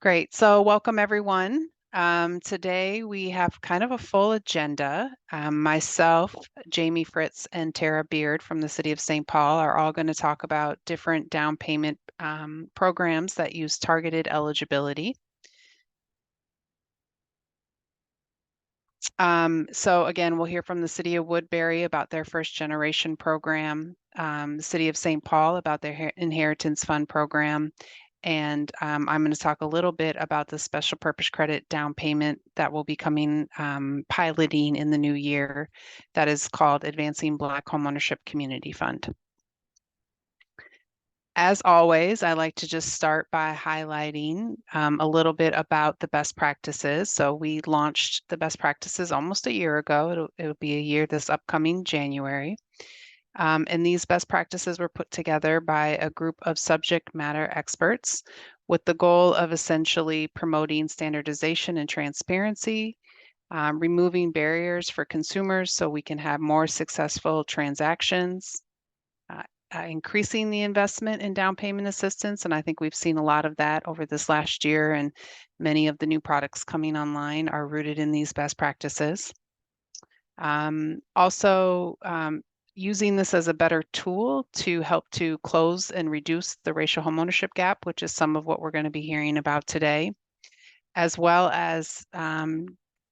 Great. So welcome everyone. Today we have kind of a full agenda. Myself, Jamie Fritz, and Tara Beard from the City of St. Paul are all going to talk about different down payment programs that use targeted eligibility. So again, we'll hear from the City of Woodbury about their first generation program, the City of St. Paul about their Inheritance Fund program, and I'm going to talk a little bit about the special purpose credit down payment that will be coming piloting in the new year that is called Advancing Black Homeownership Community Fund. As always, I like to just start by highlighting a little bit about the best practices. So we launched the best practices almost a year ago. It'll be a year this upcoming January. And these best practices were put together by a group of subject matter experts with the goal of essentially promoting standardization and transparency, removing barriers for consumers so we can have more successful transactions, increasing the investment in down payment assistance. And I think we've seen a lot of that over this last year, and many of the new products coming online are rooted in these best practices. Also, using this as a better tool to help to close and reduce the racial homeownership gap, which is some of what we're going to be hearing about today, as well as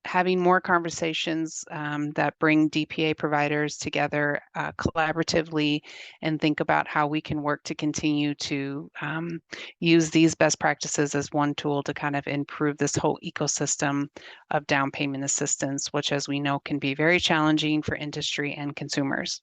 having more conversations that bring DPA providers together collaboratively and think about how we can work to continue to use these best practices as one tool to kind of improve this whole ecosystem of down payment assistance, which, as we know, can be very challenging for industry and consumers.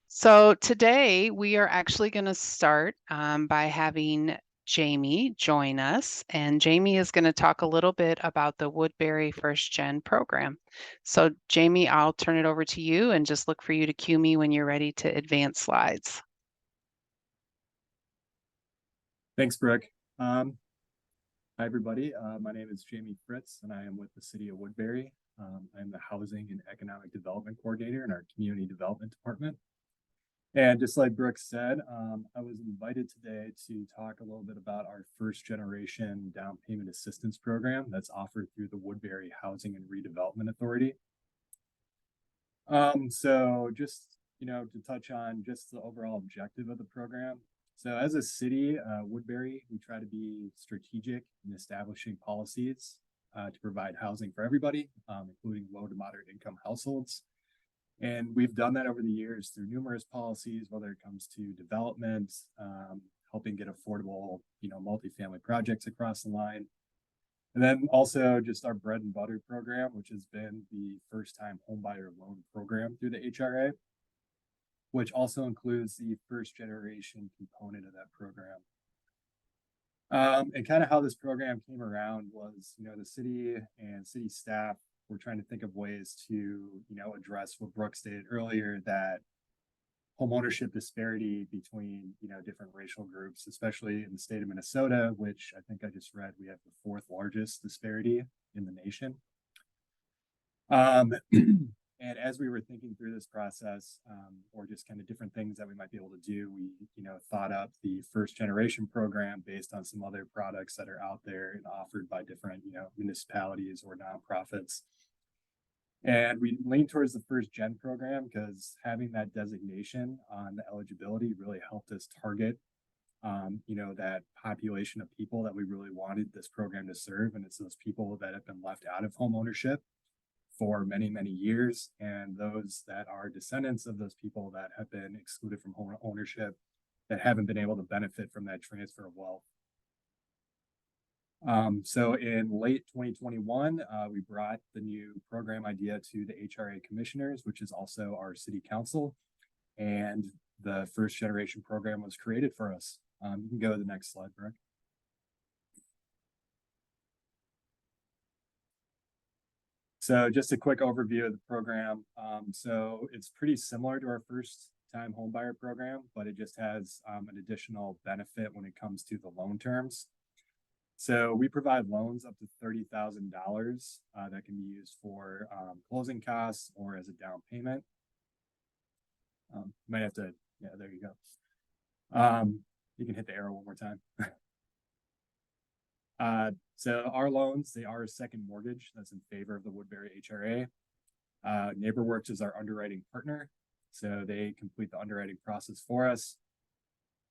So today we are actually going to start by having Jamie join us, and Jamie is going to talk a little bit about the Woodbury First Gen program. So Jamie, I'll turn it over to you and just look for you to cue me when you're ready to advance slides. Thanks, Brooke. Hi, everybody. My name is Jamie Fritz, and I am with the City of Woodbury. I'm the Housing and Economic Development Coordinator in our Community Development Department. And just like Brooke said, I was invited today to talk a little bit about our first generation down payment assistance program that's offered through the Woodbury Housing and Redevelopment Authority. So just, to touch on just the overall objective of the program. So as a city, Woodbury, we try to be strategic in establishing policies to provide housing for everybody, including low to moderate income households. And we've done that over the years through numerous policies, whether it comes to development, helping get affordable, multifamily projects across the line. And then also just our bread and butter program, which has been the first time homebuyer loan program through the HRA, which also includes the first generation component of that program. And kind of how this program came around was, the city and city staff were trying to think of ways to, address what Brooke stated earlier, that homeownership disparity between, different racial groups, especially in the state of Minnesota, which I think I just read, we have the fourth largest disparity in the nation. And as we were thinking through this process, or just kind of different things that we might be able to do, we, thought up the first generation program based on some other products that are out there and offered by different, municipalities or nonprofits. And we leaned towards the first gen program because having that designation on the eligibility really helped us target, that population of people that we really wanted this program to serve. And it's those people that have been left out of home ownership for many, many years, and those that are descendants of those people that have been excluded from home ownership, that haven't been able to benefit from that transfer of wealth. So in late 2021, we brought the new program idea to the HRA commissioners, which is also our city council, and the first generation program was created for us. You can go to the next slide, Brooke. So just a quick overview of the program. So it's pretty similar to our first time homebuyer program, but it just has an additional benefit when it comes to the loan terms. So we provide loans up to $30,000 that can be used for closing costs or as a down payment. Might have to, yeah, there you go. You can hit the arrow one more time. So our loans, they are a second mortgage that's in favor of the Woodbury HRA. NeighborWorks is our underwriting partner. So they complete the underwriting process for us.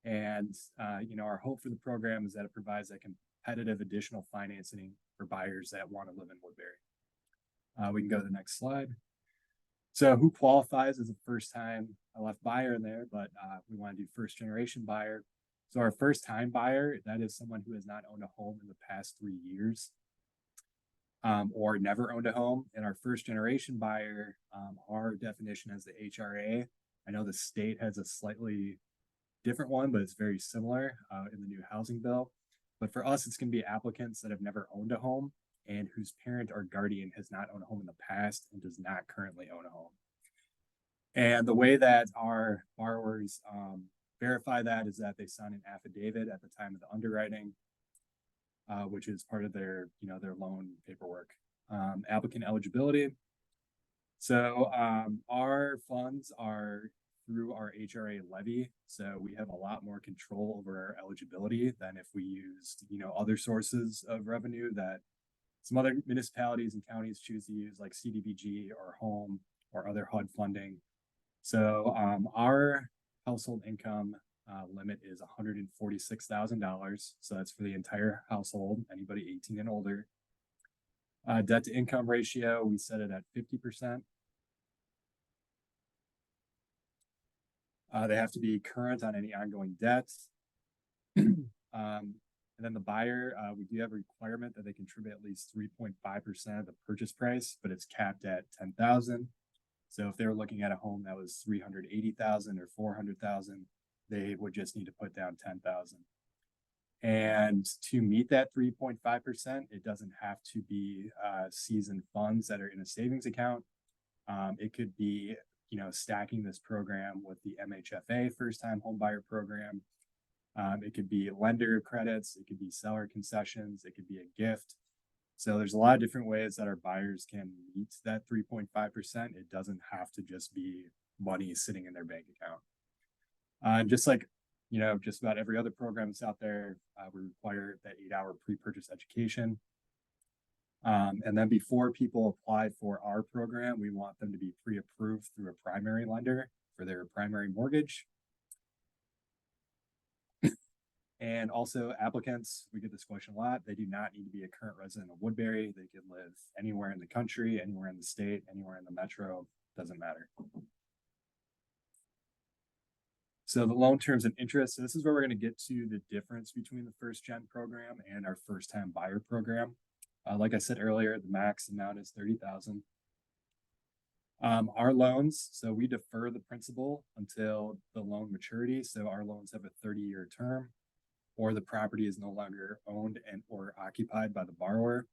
And, our hope for the program is that it provides that competitive additional financing for buyers that want to live in Woodbury. We can go to the next slide. So who qualifies as a first-time left buyer in there, but we want to do first-generation buyer. So our first-time buyer, that is someone who has not owned a home in the past 3 years or never owned a home. And our first-generation buyer, our definition as the HRA, I know the state has a slightly different one, but it's very similar in the new housing bill. But for us, it's going to be applicants that have never owned a home and whose parent or guardian has not owned a home in the past and does not currently own a home. And the way that our borrowers verify that is that they sign an affidavit at the time of the underwriting, which is part of their, their loan paperwork. Applicant eligibility. So our funds are through our HRA levy. So we have a lot more control over our eligibility than if we used, other sources of revenue that some other municipalities and counties choose to use, like CDBG or home or other HUD funding. So our household income limit is $146,000. So that's for the entire household, anybody 18 and older. Debt to income ratio, we set it at 50%. They have to be current on any ongoing debts. And then the buyer, we do have a requirement that they contribute at least 3.5% of the purchase price, but it's capped at $10,000. So if they were looking at a home that was $380,000 or $400,000, they would just need to put down $10,000. And to meet that 3.5%, it doesn't have to be seasoned funds that are in a savings account. It could be, stacking this program with the MHFA first-time homebuyer program. It could be lender credits, it could be seller concessions, it could be a gift. So there's a lot of different ways that our buyers can meet that 3.5%. It doesn't have to just be money sitting in their bank account. Just like, just about every other program that's out there, we require that 8-hour pre-purchase education. And then before people apply for our program, we want them to be pre-approved through a primary lender for their primary mortgage. And also applicants, we get this question a lot. They do not need to be a current resident of Woodbury. They can live anywhere in the country, anywhere in the state, anywhere in the metro, doesn't matter. So the loan terms and interest, so this is where we're going to get to the difference between the first gen program and our first time buyer program. Like I said earlier, the max amount is $30,000. Our loans, so we defer the principal until the loan maturity. So our loans have a 30-year term, or the property is no longer owned and or occupied by the borrower.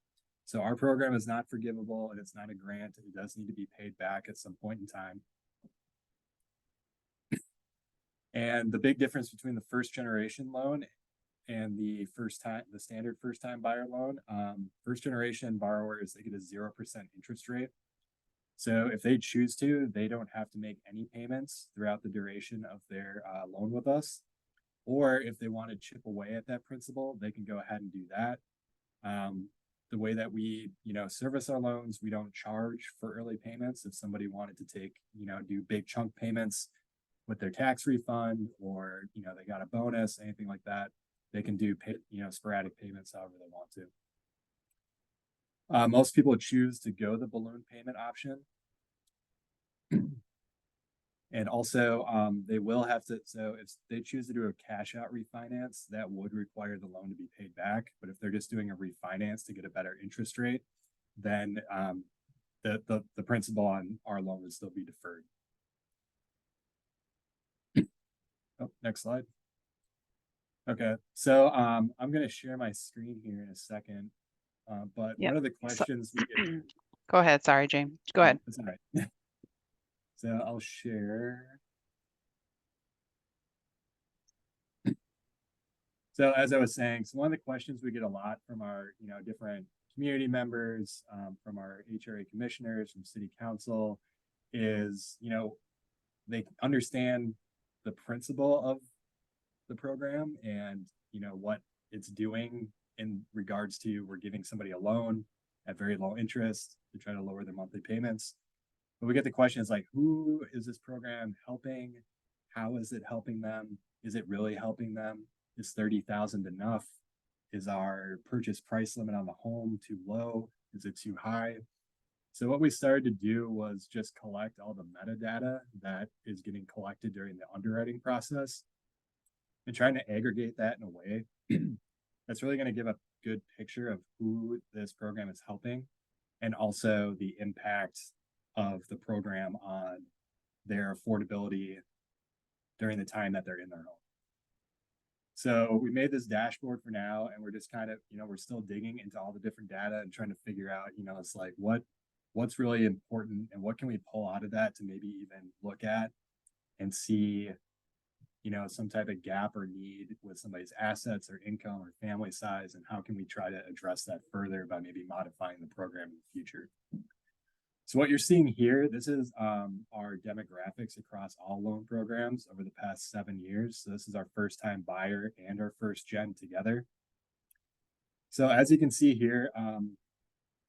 So our program is not forgivable and it's not a grant. It does need to be paid back at some point in time. And the big difference between the first generation loan and the standard first time buyer loan, first generation borrowers, they get a 0% interest rate. So if they choose to, they don't have to make any payments throughout the duration of their loan with us. Or if they want to chip away at that principal, they can go ahead and do that. The way that we, service our loans, we don't charge for early payments. If somebody wanted to take, do big chunk payments with their tax refund, or, they got a bonus, anything like that, they can do, sporadic payments however they want to. Most people choose to go the balloon payment option. And also, they will have to, so if they choose to do a cash out refinance, that would require the loan to be paid back. But if they're just doing a refinance to get a better interest rate, then the principal on our loan would still be deferred. Oh, next slide. Okay, so I'm going to share my screen here in a second. But Yep. one of the questions we get. Go ahead. Sorry, James. Go ahead. That's all right. So I'll share. So as I was saying, so one of the questions we get a lot from our, different community members, from our HRA commissioners, from city council is, they understand the principle of the program and, what it's doing in regards to we're giving somebody a loan at very low interest to try to lower their monthly payments. But we get the question is like, who is this program helping? How is it helping them? Is it really helping them? Is 30,000 enough? Is our purchase price limit on the home too low? Is it too high? So what we started to do was just collect all the metadata that is getting collected during the underwriting process and trying to aggregate that in a way that's really going to give a good picture of who this program is helping and also the impact of the program on their affordability during the time that they're in their home. So we made this dashboard for now, and we're just kind of, we're still digging into all the different data and trying to figure out, it's like what's really important and what can we pull out of that to maybe even look at and see, some type of gap or need with somebody's assets or income or family size, and how can we try to address that further by maybe modifying the program in the future. So what you're seeing here, this is our demographics across all loan programs over the past 7 years. So this is our first time buyer and our first gen together. So as you can see here,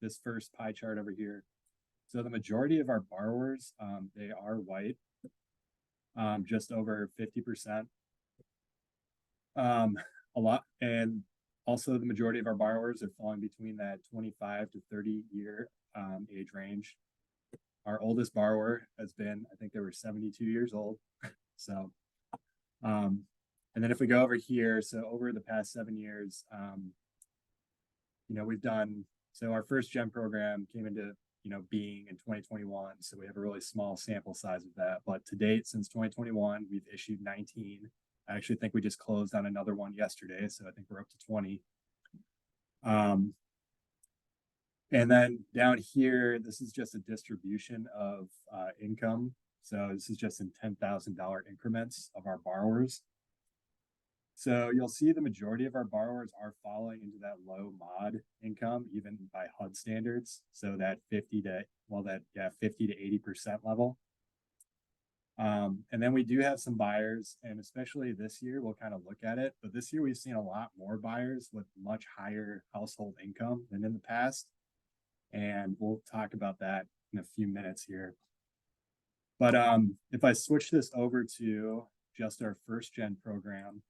this first pie chart over here. So the majority of our borrowers, they are white, just over 50%. A lot, and also the majority of our borrowers are falling between that 25 to 30 year age range. Our oldest borrower has been, I think they were 72 years old. So, and then if we go over here, so over the past 7 years, we've done, so our first gen program came into, being in 2021. So we have a really small sample size of that. But to date, since 2021, we've issued 19. I actually think we just closed on another one yesterday. So I think we're up to 20. And then down here, this is just a distribution of income. So this is just in $10,000 increments of our borrowers. So you'll see the majority of our borrowers are falling into that low mod income, even by HUD standards. So that 50 to 80% level. And then we do have some buyers, and especially this year, we'll kind of look at it. But this year, we've seen a lot more buyers with much higher household income than in the past. And we'll talk about that in a few minutes here. But if I switch this over to just our first gen program,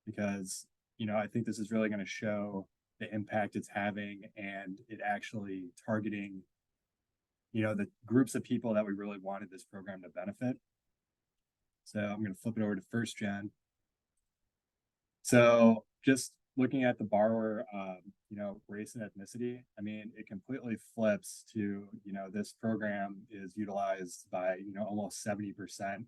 because, I think this is really going to show the impact it's having and it actually targeting, the groups of people that we really wanted this program to benefit. So I'm going to flip it over to first gen. So just looking at the borrower, race and ethnicity, I mean, it completely flips to, this program is utilized by, almost 70%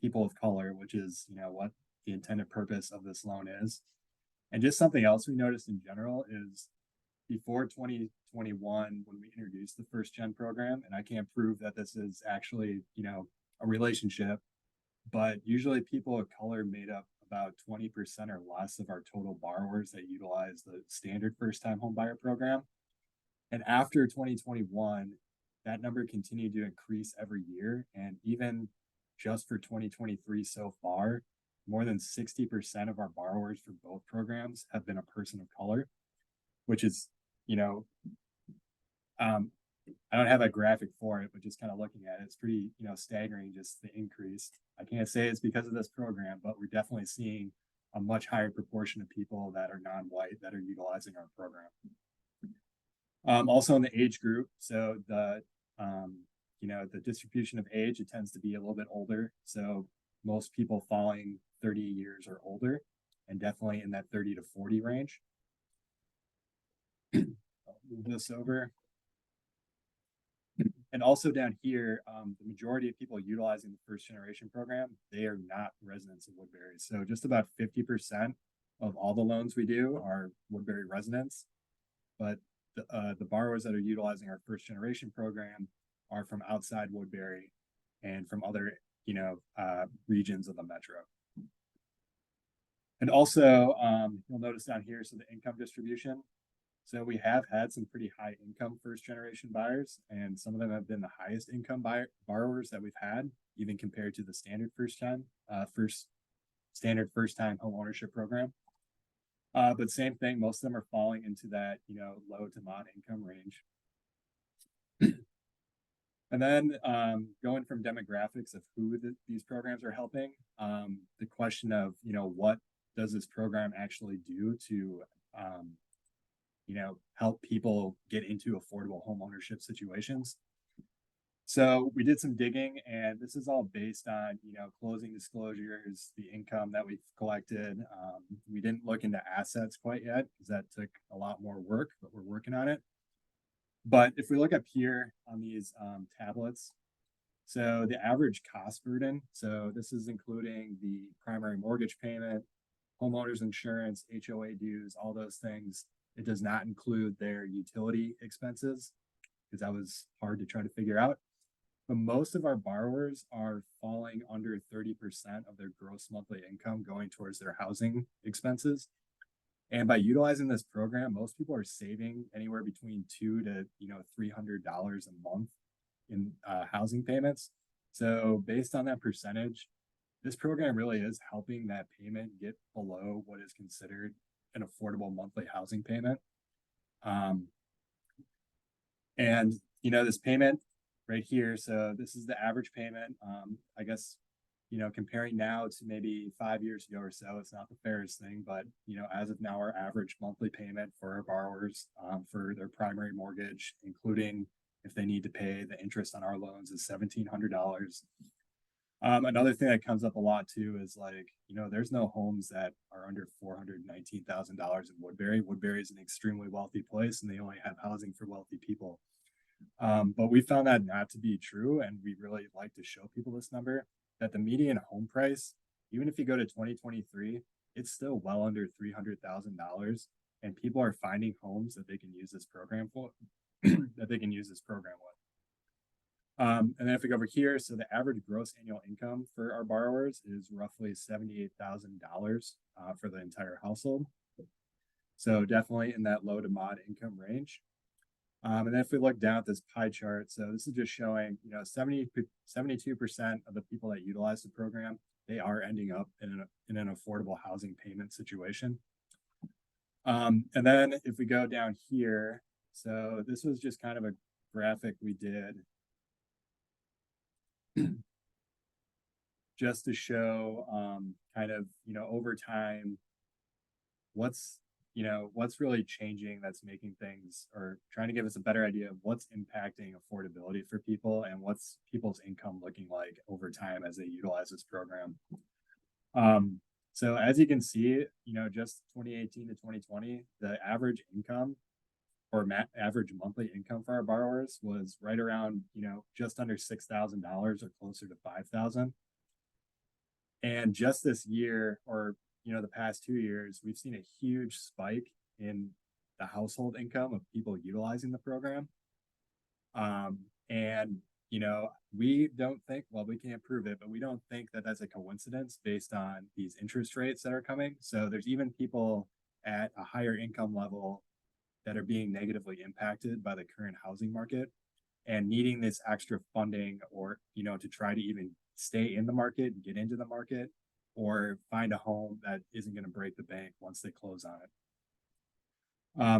people of color, which is, what the intended purpose of this loan is. And just something else we noticed in general is before 2021, when we introduced the first gen program, and I can't prove that this is actually, a relationship, but usually people of color made up about 20% or less of our total borrowers that utilize the standard first-time home buyer program. And after 2021, that number continued to increase every year. And even just for 2023 so far, more than 60% of our borrowers for both programs have been a person of color, which is, I don't have a graphic for it, but just kind of looking at it, it's pretty, staggering, just the increase. I can't say it's because of this program, but we're definitely seeing a much higher proportion of people that are non-white that are utilizing our program. Also in the age group, so the distribution of age, it tends to be a little bit older. So most people falling 30 years or older, and definitely in that 30 to 40 range. I'll move this over. And also down here, the majority of people utilizing the first generation program, they are not residents of Woodbury. So just about 50% of all the loans we do are Woodbury residents. But the borrowers that are utilizing our first generation program are from outside Woodbury and from other, regions of the metro. And also, you'll notice down here, so the income distribution. So we have had some pretty high income first generation buyers, and some of them have been the highest income borrowers that we've had, even compared to the standard first time home ownership program. But same thing, most of them are falling into that, low to mod income range. And then going from demographics of who these programs are helping, the question of, what does this program actually do to, help people get into affordable home ownership situations. So we did some digging, and this is all based on, closing disclosures, the income that we've collected. We didn't look into assets quite yet because that took a lot more work, but we're working on it. But if we look up here on these tablets, so the average cost burden, so this is including the primary mortgage payment, homeowners insurance, HOA dues, all those things. It does not include their utility expenses because that was hard to try to figure out. But most of our borrowers are falling under 30% of their gross monthly income going towards their housing expenses. And by utilizing this program, most people are saving anywhere between $200 to $300 a month in housing payments. So based on that percentage, this program really is helping that payment get below what is considered an affordable monthly housing payment. And this payment right here, so this is the average payment. I guess comparing now to maybe 5 years ago or so, it's not the fairest thing, but as of now, our average monthly payment for our borrowers for their primary mortgage, including if they need to pay the interest on our loans, is $1,700. Another thing that comes up a lot too is there's no homes that are under $419,000 in Woodbury. Woodbury is an extremely wealthy place, and they only have housing for wealthy people. But we found that not to be true, and we really like to show people this number, that the median home price, even if you go to 2023, it's still well under $300,000, and people are finding homes that they can use this program for, that they can use this program with. And then if we go over here, so the average gross annual income for our borrowers is roughly $78,000 for the entire household. So definitely in that low to mod income range. And then if we look down at this pie chart, so this is just showing, 72% of the people that utilize the program, they are ending up in an affordable housing payment situation. And then if we go down here, so this was just kind of a graphic we did just to show kind of, over time, what's really changing that's making things, or trying to give us a better idea of what's impacting affordability for people and what's people's income looking like over time as they utilize this program. So as you can see, just 2018 to 2020, the average income or average monthly income for our borrowers was right around, just under $6,000 or closer to 5,000. And just this year, or the past 2 years, we've seen a huge spike in the household income of people utilizing the program. And we don't think, well, we can't prove it, but we don't think that that's a coincidence based on these interest rates that are coming. So there's even people at a higher income level that are being negatively impacted by the current housing market and needing this extra funding, or to try to even stay in the market and get into the market, or find a home that isn't going to break the bank once they close on it.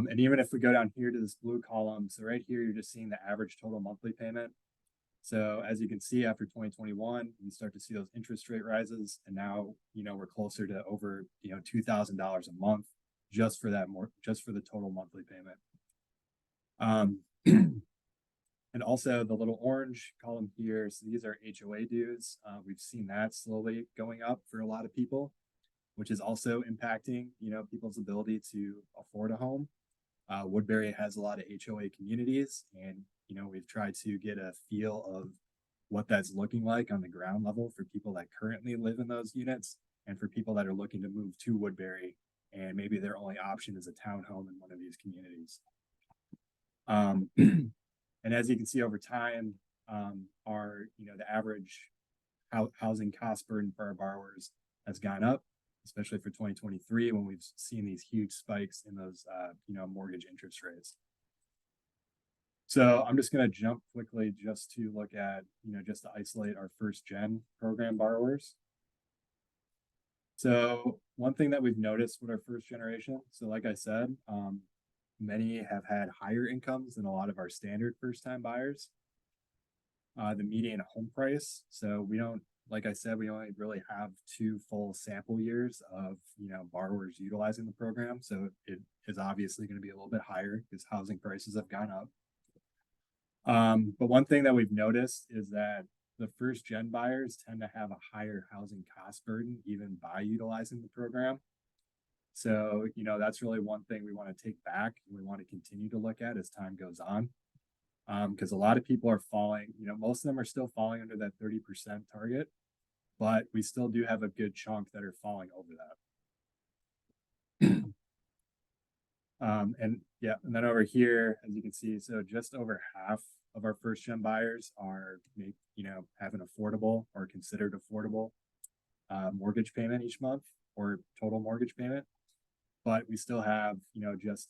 And even if we go down here to this blue column, so right here, you're just seeing the average total monthly payment. So as you can see, after 2021, you start to see those interest rate rises, and now we're closer to over $2,000 a month just for the total monthly payment. And also the little orange column here, so these are HOA dues. We've seen that slowly going up for a lot of people, which is also impacting people's ability to afford a home. Woodbury has a lot of HOA communities, and we've tried to get a feel of what that's looking like on the ground level for people that currently live in those units, and for people that are looking to move to Woodbury, and maybe their only option is a townhome in one of these communities. And as you can see over time, the average housing cost burden for our borrowers has gone up, especially for 2023, when we've seen these huge spikes in those mortgage interest rates. So I'm just going to jump quickly just to look at just to isolate our first gen program borrowers. So one thing that we've noticed with our first generation, so like I said, many have had higher incomes than a lot of our standard first time buyers. The median home price. So we don't, like I said, we only really have 2 full sample years of, borrowers utilizing the program. So it is obviously going to be a little bit higher because housing prices have gone up. But one thing that we've noticed is that the first gen buyers tend to have a higher housing cost burden even by utilizing the program. So, that's really one thing we want to take back and we want to continue to look at as time goes on. Because a lot of people are falling, most of them are still falling under that 30% target, but we still do have a good chunk that are falling over that. And then over here, as you can see, so just over half of our first gen buyers are, have an affordable or considered affordable mortgage payment each month or total mortgage payment. But we still have, just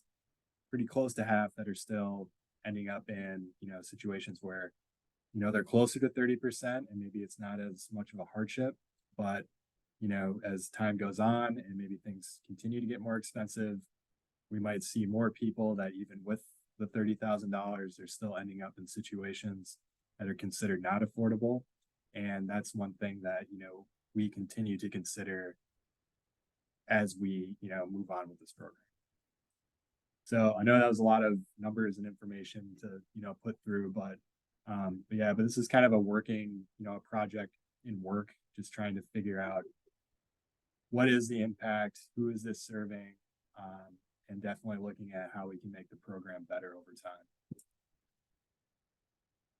pretty close to half that are still ending up in, situations where, they're closer to 30% and maybe it's not as much of a hardship, but, as time goes on and maybe things continue to get more expensive, we might see more people that even with the $30,000, they're still ending up in situations that are considered not affordable. And that's one thing that, we continue to consider as we, move on with this program. So I know that was a lot of numbers and information to, put through, but this is kind of a working, a project in work, just trying to figure out what is the impact, who is this serving, and definitely looking at how we can make the program better over time.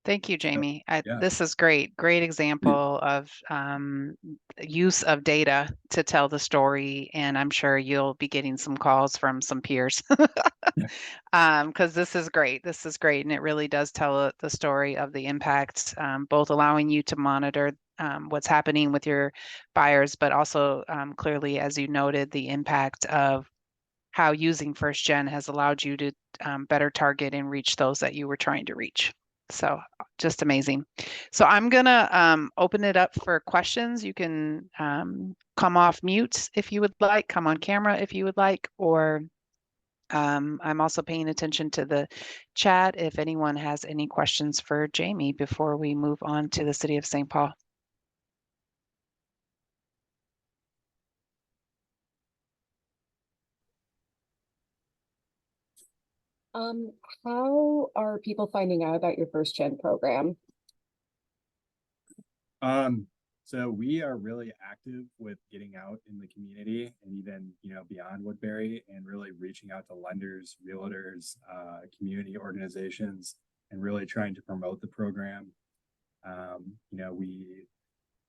Thank you, Jamie. Yeah. This is great. Great example of use of data to tell the story. And I'm sure you'll be getting some calls from some peers because this is great. This is great. And it really does tell the story of the impact, both allowing you to monitor what's happening with your buyers, but also clearly, as you noted, the impact of how using first gen has allowed you to better target and reach those that you were trying to reach. So just amazing. So I'm gonna open it up for questions. You can come off mute if you would like, come on camera if you would like, or I'm also paying attention to the chat if anyone has any questions for Jamie before we move on to the city of St. Paul. How are people finding out about your first gen program? So we are really active with getting out in the community and even, beyond Woodbury and really reaching out to lenders, realtors, community organizations, and really trying to promote the program. We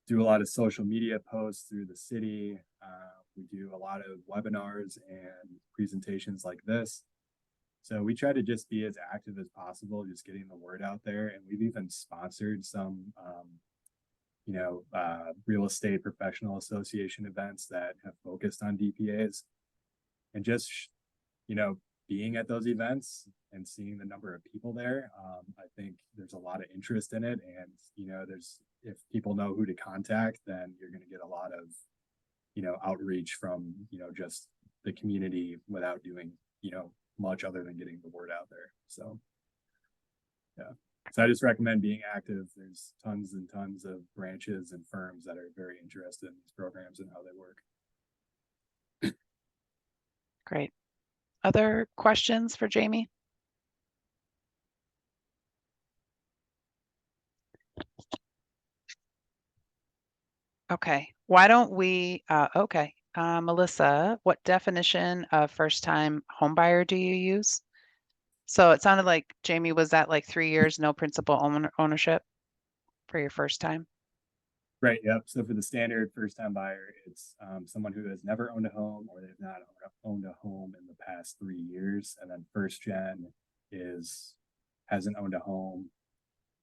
do a lot of social media posts through the city. We do a lot of webinars and presentations like this. So we try to just be as active as possible, just getting the word out there. And we've even sponsored some, real estate professional association events that have focused on DPAs. And just, being at those events and seeing the number of people there, I think there's a lot of interest in it. And, if people know who to contact, then you're going to get a lot of, outreach from, just the community without doing, much other than getting the word out there. So, yeah. So I just recommend being active. There's tons and tons of branches and firms that are very interested in these programs and how they work. Great. Other questions for Jamie? Okay, why don't we, Melissa, what definition of first-time homebuyer do you use? So it sounded like Jamie was at like 3 years, no principal ownership for your first time. Right. Yep. So for the standard first-time buyer, it's someone who has never owned a home or they've not owned a home in the past 3 years, and then first gen hasn't owned a home,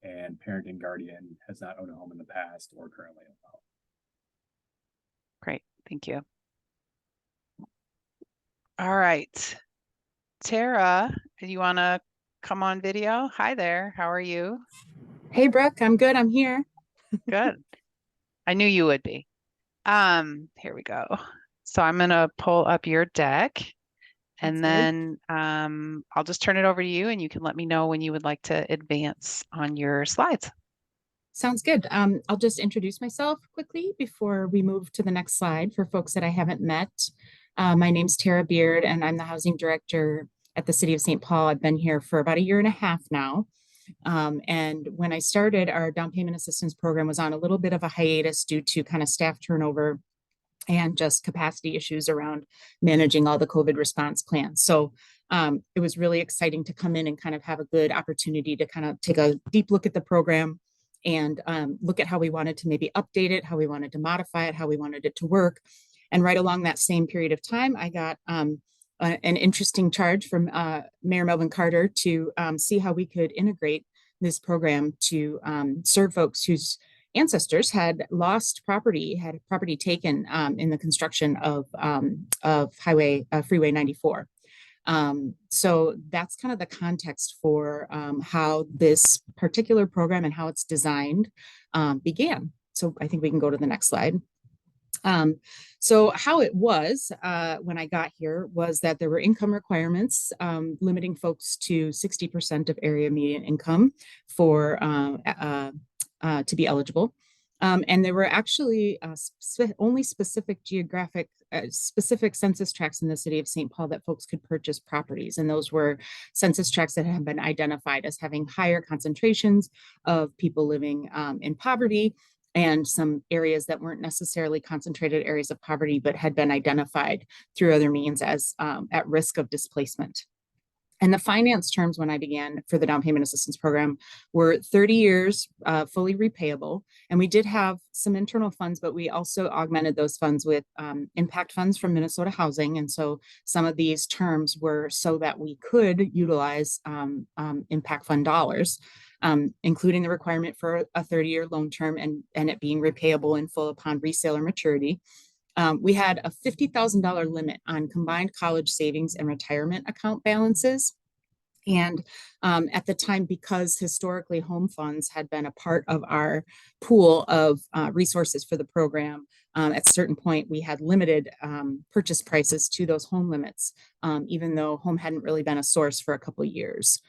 and parent and guardian has not owned a home in the past or currently own a home. Great, thank you. All right, Tara, do you want to come on video? Hi there, how are you? Hey, Brooke, I'm good. I'm here. Good. I knew you would be. Here we go. So I'm gonna pull up your deck and Okay. then I'll just turn it over to you and you can let me know when you would like to advance on your slides. Sounds good. I'll just introduce myself quickly before we move to the next slide for folks that I haven't met. My name's Tara Beard, and I'm the housing director at the City of St. Paul. I've been here for about a year and a half now. And when I started, our down payment assistance program was on a little bit of a hiatus due to kind of staff turnover and just capacity issues around managing all the COVID response plans. So it was really exciting to come in and kind of have a good opportunity to kind of take a deep look at the program and look at how we wanted to maybe update it, how we wanted to modify it, how we wanted it to work. And right along that same period of time, I got an interesting charge from Mayor Melvin Carter to see how we could integrate this program to serve folks whose ancestors had lost property, had property taken in the construction of Freeway 94. So that's kind of the context for how this particular program and how it's designed began. So I think we can go to the next slide. So how it was when I got here was that there were income requirements limiting folks to 60% of area median income for to be eligible. And there were actually only specific specific census tracts in the city of St. Paul that folks could purchase properties. And those were census tracts that have been identified as having higher concentrations of people living in poverty, and some areas that weren't necessarily concentrated areas of poverty, but had been identified through other means as at risk of displacement. And the finance terms when I began for the down payment assistance program were 30 years fully repayable. And we did have some internal funds, but we also augmented those funds with impact funds from Minnesota Housing. And so some of these terms were so that we could utilize impact fund dollars, including the requirement for a 30-year loan term and it being repayable in full upon resale or maturity. We had a $50,000 limit on combined college savings and retirement account balances. And at the time, because historically home funds had been a part of our pool of resources for the program, at a certain point, we had limited purchase prices to those home limits, even though home hadn't really been a source for a couple of years.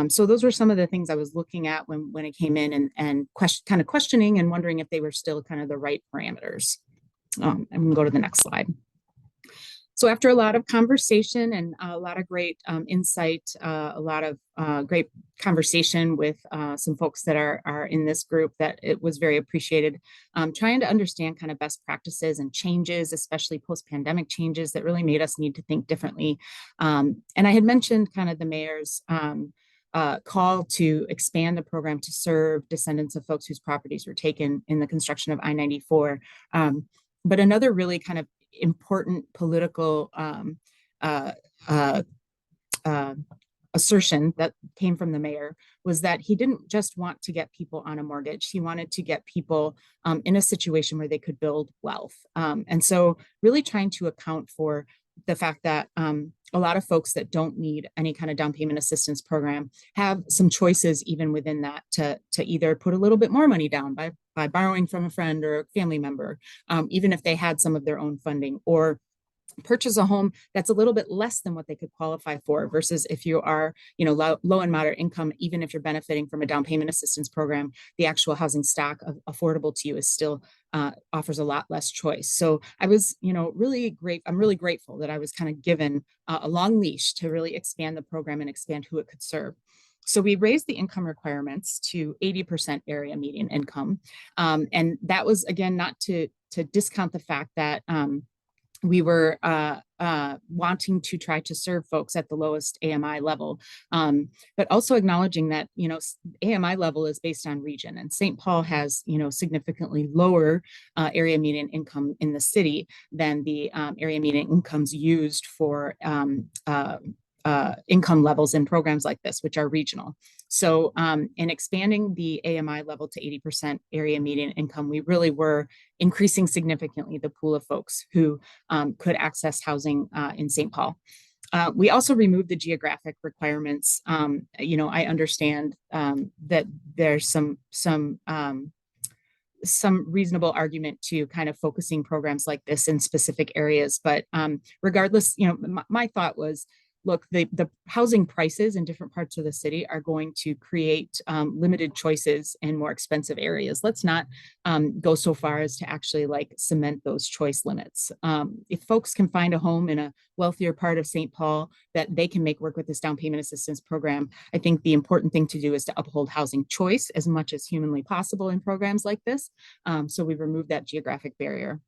So those were some of the things I was looking at when it came in and kind of questioning and wondering if they were still kind of the right parameters. I'm going to go to the next slide. So after a lot of conversation and a lot of great insight, a lot of great conversation with some folks that are in this group, that it was very appreciated, trying to understand kind of best practices and changes, especially post-pandemic changes that really made us need to think differently. And I had mentioned kind of the mayor's call to expand the program to serve descendants of folks whose properties were taken in the construction of I-94. But another really kind of important political assertion that came from the mayor was that he didn't just want to get people on a mortgage. He wanted to get people in a situation where they could build wealth. And so really trying to account for the fact that a lot of folks that don't need any kind of down payment assistance program have some choices even within that to either put a little bit more money down by borrowing from a friend or a family member, even if they had some of their own funding, or purchase a home that's a little bit less than what they could qualify for, versus if you are, low and moderate income, even if you're benefiting from a down payment assistance program, the actual housing stock affordable to you is still offers a lot less choice. So I was, really great. I'm really grateful that I was kind of given a long leash to really expand the program and expand who it could serve. So we raised the income requirements to 80% area median income. And that was, again, not to discount the fact that we were wanting to try to serve folks at the lowest AMI level, but also acknowledging that, AMI level is based on region, and St. Paul has, significantly lower area median income in the city than the area median incomes used for income levels in programs like this, which are regional. So in expanding the AMI level to 80% area median income, we really were increasing significantly the pool of folks who could access housing in St. Paul. We also removed the geographic requirements. I understand that there's some some reasonable argument to kind of focusing programs like this in specific areas. But regardless, my thought was, look, the housing prices in different parts of the city are going to create limited choices in more expensive areas. Let's not go so far as to actually like cement those choice limits. If folks can find a home in a wealthier part of St. Paul that they can make work with this down payment assistance program, I think the important thing to do is to uphold housing choice as much as humanly possible in programs like this. So we removed that geographic barrier.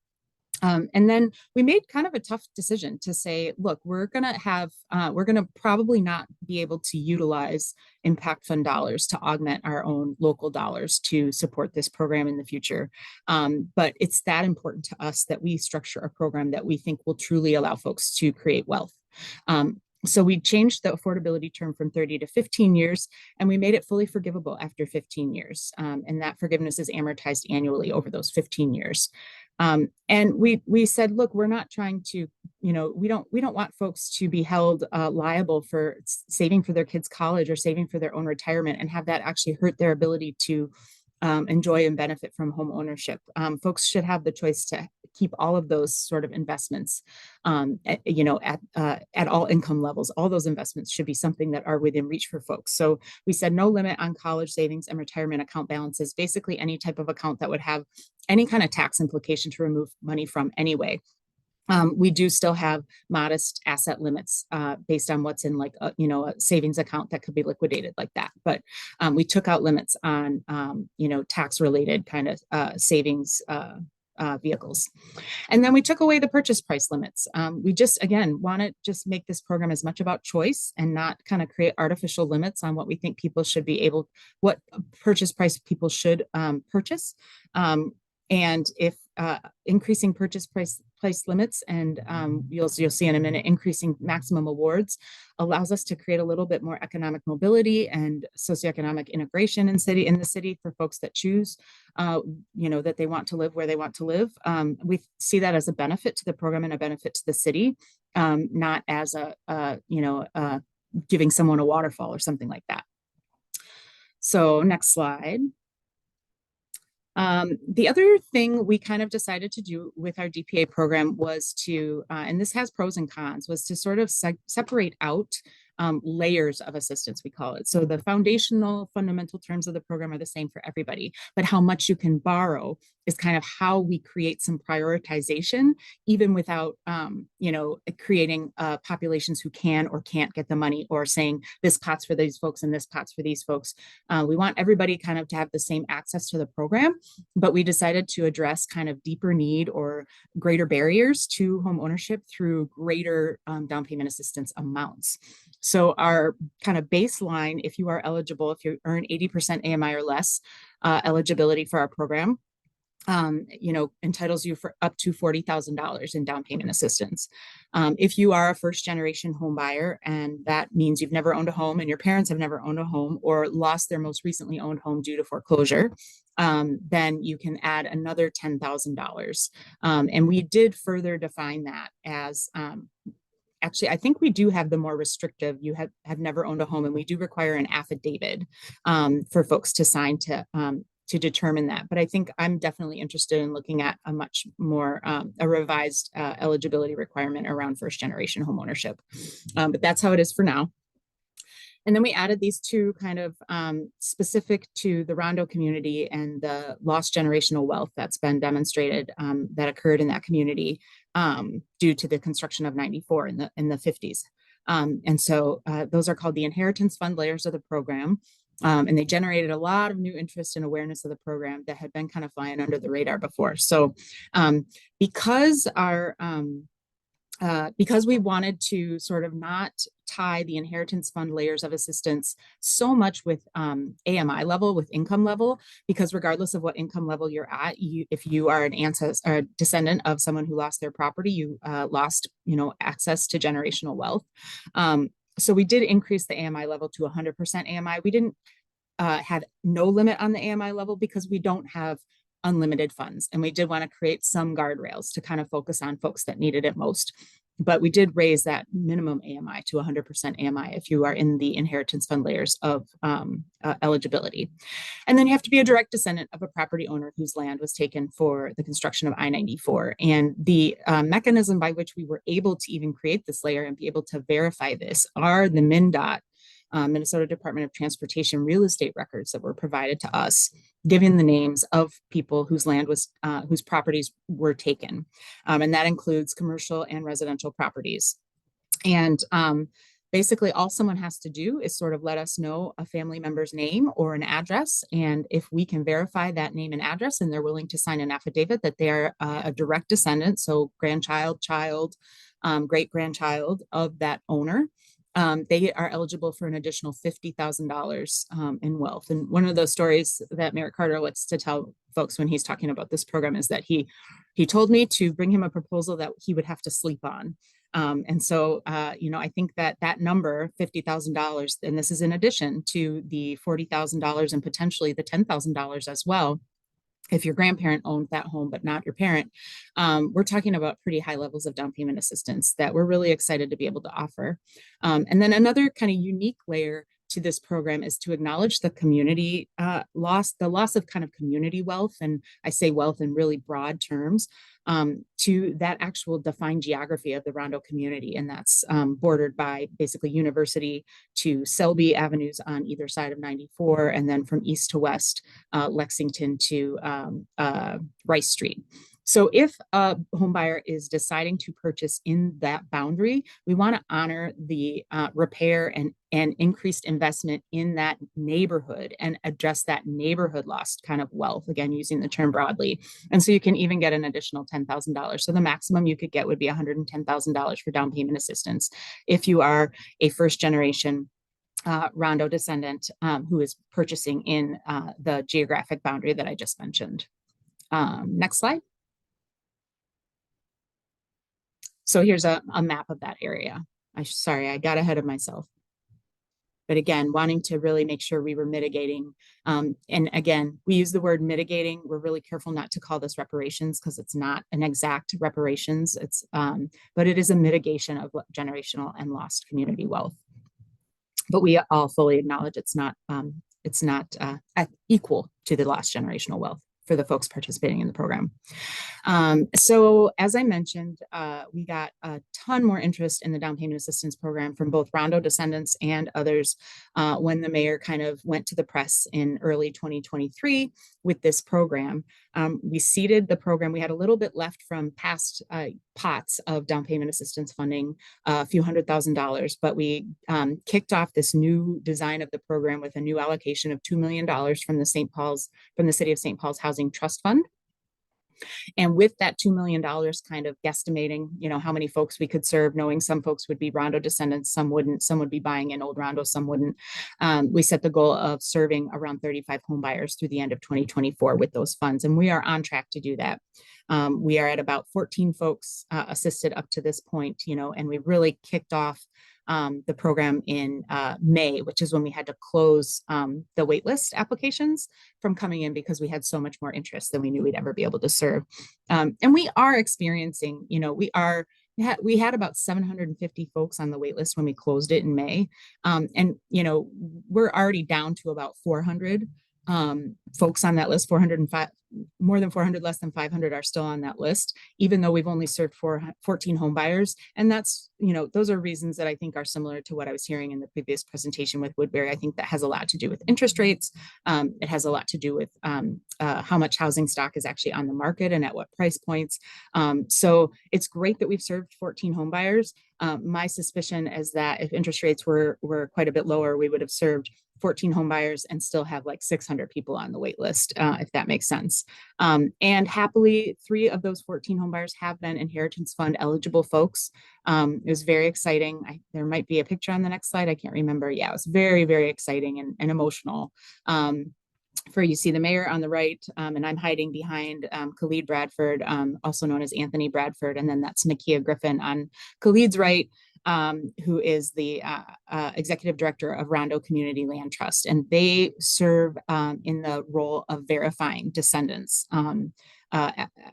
And then we made kind of a tough decision to say, look, we're going to probably not be able to utilize impact fund dollars to augment our own local dollars to support this program in the future. But it's that important to us that we structure a program that we think will truly allow folks to create wealth. So we changed the affordability term from 30 to 15 years, and we made it fully forgivable after 15 years. And that forgiveness is amortized annually over those 15 years. And we said, look, we're not trying to, we don't want folks to be held liable for saving for their kids' college or saving for their own retirement and have that actually hurt their ability to enjoy and benefit from home ownership. Folks should have the choice to keep all of those sort of investments, at all income levels. All those investments should be something that are within reach for folks. So we said no limit on college savings and retirement account balances, basically any type of account that would have any kind of tax implication to remove money from anyway. We do still have modest asset limits based on what's in like a savings account that could be liquidated like that. But we took out limits on tax related kind of savings vehicles. And then we took away the purchase price limits. We just, again, want to just make this program as much about choice and not kind of create artificial limits on what we think people should be able, what purchase price people should purchase. And if increasing purchase price limits and you'll see in a minute, increasing maximum awards allows us to create a little bit more economic mobility and socioeconomic integration in the city for folks that choose, that they want to live where they want to live. We see that as a benefit to the program and a benefit to the city, not as giving someone a waterfall or something like that. So next slide. The other thing we kind of decided to do with our DPA program was to, and this has pros and cons, was to sort of separate out layers of assistance, we call it. So the foundational fundamental terms of the program are the same for everybody, but how much you can borrow is kind of how we create some prioritization, even without, creating populations who can or can't get the money or saying this pot's for these folks and this pot's for these folks. We want everybody kind of to have the same access to the program, but we decided to address kind of deeper need or greater barriers to home ownership through greater down payment assistance amounts. So our kind of baseline, if you are eligible, if you earn 80% AMI or less, eligibility for our program, entitles you for up to $40,000 in down payment assistance. If you are a first generation home buyer, and that means you've never owned a home and your parents have never owned a home or lost their most recently owned home due to foreclosure, then you can add another $10,000. And we did further define that as, actually, I think we do have the more restrictive, you have never owned a home, and we do require an affidavit for folks to sign to determine that. But I think I'm definitely interested in looking at a much more, a revised eligibility requirement around first generation home ownership. But that's how it is for now. And then we added these two kind of specific to the Rondo community and the lost generational wealth that's been demonstrated that occurred in that community due to the construction of 94 in the 50s. And so those are called the inheritance fund layers of the program. And they generated a lot of new interest and awareness of the program that had been kind of flying under the radar before. So because we wanted to sort of not tie the inheritance fund layers of assistance so much with AMI level, with income level, because regardless of what income level you're at, if you are an ancestor or a descendant of someone who lost their property, you lost, access to generational wealth. So we did increase the AMI level to 100% AMI. We didn't have no limit on the AMI level because we don't have unlimited funds. And we did want to create some guardrails to kind of focus on folks that needed it most. But we did raise that minimum AMI to 100% AMI if you are in the inheritance fund layers of eligibility. And then you have to be a direct descendant of a property owner whose land was taken for the construction of I-94. And the mechanism by which we were able to even create this layer and be able to verify this are the MnDOT, Minnesota Department of Transportation real estate records that were provided to us, giving the names of people whose land was, whose properties were taken. And that includes commercial and residential properties. And basically all someone has to do is sort of let us know a family member's name or an address. And if we can verify that name and address, and they're willing to sign an affidavit that they are a direct descendant, so grandchild, child, great grandchild of that owner, they are eligible for an additional $50,000 in wealth. And one of those stories that Merrick Carter likes to tell folks when he's talking about this program is that he told me to bring him a proposal that he would have to sleep on. And so, you know, I think that that number, $50,000, and this is in addition to the $40,000 and potentially the $10,000 as well, if your grandparent owned that home, but not your parent, we're talking about pretty high levels of down payment assistance that we're really excited to be able to offer. And then another kind of unique layer to this program is to acknowledge the community loss, the loss of kind of community wealth. And I say wealth in really broad terms, to that actual defined geography of the Rondo community. And that's bordered by basically University to Selby avenues on either side of 94, and then from east to west, Lexington to Rice Street. So if a home buyer is deciding to purchase in that boundary, we want to honor the repair and increased investment in that neighborhood and address that neighborhood lost kind of wealth, again, using the term broadly. And so you can even get an additional $10,000. So the maximum you could get would be $110,000 for down payment assistance if you are a first generation Rondo descendant who is purchasing in the geographic boundary that I just mentioned. Next slide. So here's a map of that area. Sorry, I got ahead of myself. But again, wanting to really make sure we were mitigating. And again, we use the word mitigating. We're really careful not to call this reparations because it's not an exact reparations. It's, but it is a mitigation of generational and lost community wealth. But we all fully acknowledge it's not equal to the lost generational wealth for the folks participating in the program. So as I mentioned, we got a ton more interest in the down payment assistance program from both Rondo descendants and others when the mayor kind of went to the press in early 2023 with this program. We seeded the program. We had a little bit left from past pots of down payment assistance funding, a few $100,000, but we kicked off this new design of the program with a new allocation of $2 million from the city of St. Paul's Housing Trust Fund. And with that $2 million kind of guesstimating, you know, how many folks we could serve, knowing some folks would be Rondo descendants, some wouldn't, some would be buying in old Rondo, some wouldn't. We set the goal of serving around 35 home buyers through the end of 2024 with those funds. And we are on track to do that. We are at about 14 folks assisted up to this point, you know, and we really kicked off the program in May, which is when we had to close the waitlist applications from coming in because we had so much more interest than we knew we'd ever be able to serve. And we are experiencing, you know, we had about 750 folks on the waitlist when we closed it in May. And, you know, we're already down to about 400 folks on that list. 405, more than 400, less than 500 are still on that list, even though we've only served 14 home buyers. And that's, you know, those are reasons that I think are similar to what I was hearing in the previous presentation with Woodbury. I think that has a lot to do with interest rates. It has a lot to do with how much housing stock is actually on the market and at what price points. So it's great that we've served 14 home buyers. My suspicion is that if interest rates were quite a bit lower, we would have served 14 home buyers and still have like 600 people on the wait list, if that makes sense. And happily, 3 of those 14 home buyers have been inheritance fund eligible folks. It was very exciting. There might be a picture on the next slide. I can't remember. Yeah, it was very, very exciting and emotional. For you see the mayor on the right, and I'm hiding behind Khalid Bradford, also known as Anthony Bradford, and then that's Nakia Griffin on Khalid's right, who is the executive director of Rondo Community Land Trust, and they serve in the role of verifying descendants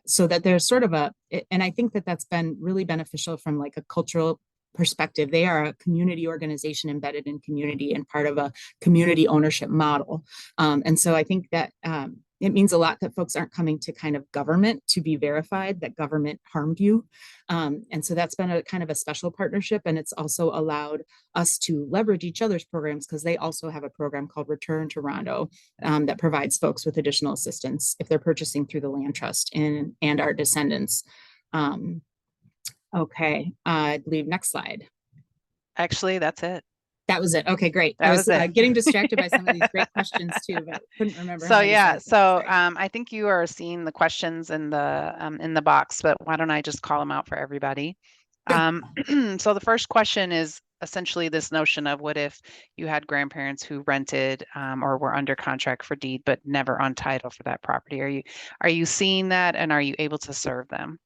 so that there's sort of and I think that that's been really beneficial from like a cultural perspective. They are a community organization embedded in community and part of a community ownership model. And so I think that it means a lot that folks aren't coming to kind of government to be verified that government harmed you. And so that's been a kind of a special partnership. And it's also allowed us to leverage each other's programs because they also have a program called Return to Rondo that provides folks with additional assistance if they're purchasing through the land trust and our descendants. Okay, I believe next slide. Actually, that's it. That was it. Okay, great. That I was was it. getting distracted by some of these great questions too, but couldn't remember. So how many yeah, slides. so Sorry. I think you are seeing the questions in the box, but why don't I just call them out for everybody? So the first question is essentially this notion of what if you had grandparents who rented or were under contract for deed but never on title for that property? Are you seeing that, and are you able to serve them?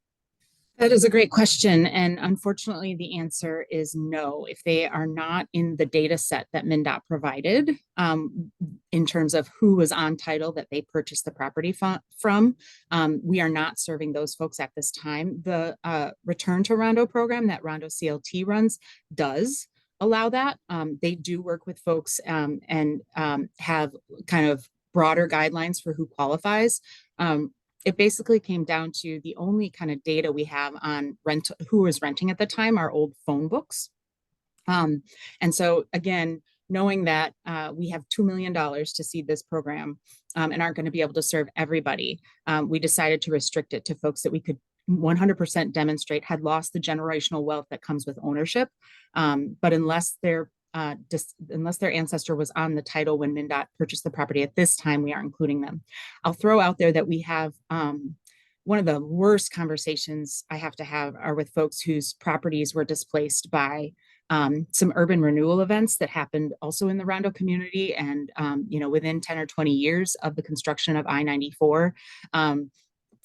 That is a great question. And unfortunately, the answer is no. If they are not in the data set that MnDOT provided in terms of who was on title that they purchased the property from, we are not serving those folks at this time. The Return to Rondo program that Rondo CLT runs does allow that. They do work with folks and have kind of broader guidelines for who qualifies. It basically came down to the only kind of data we have on who was renting at the time are old phone books. And so again, knowing that we have $2 million to seed this program and aren't going to be able to serve everybody, we decided to restrict it to folks that we could 100% demonstrate had lost the generational wealth that comes with ownership. But unless their ancestor was on the title when MnDOT purchased the property at this time, we are including them. I'll throw out there that we have one of the worst conversations I have to have are with folks whose properties were displaced by some urban renewal events that happened also in the Rondo community. And, within 10 or 20 years of the construction of I-94,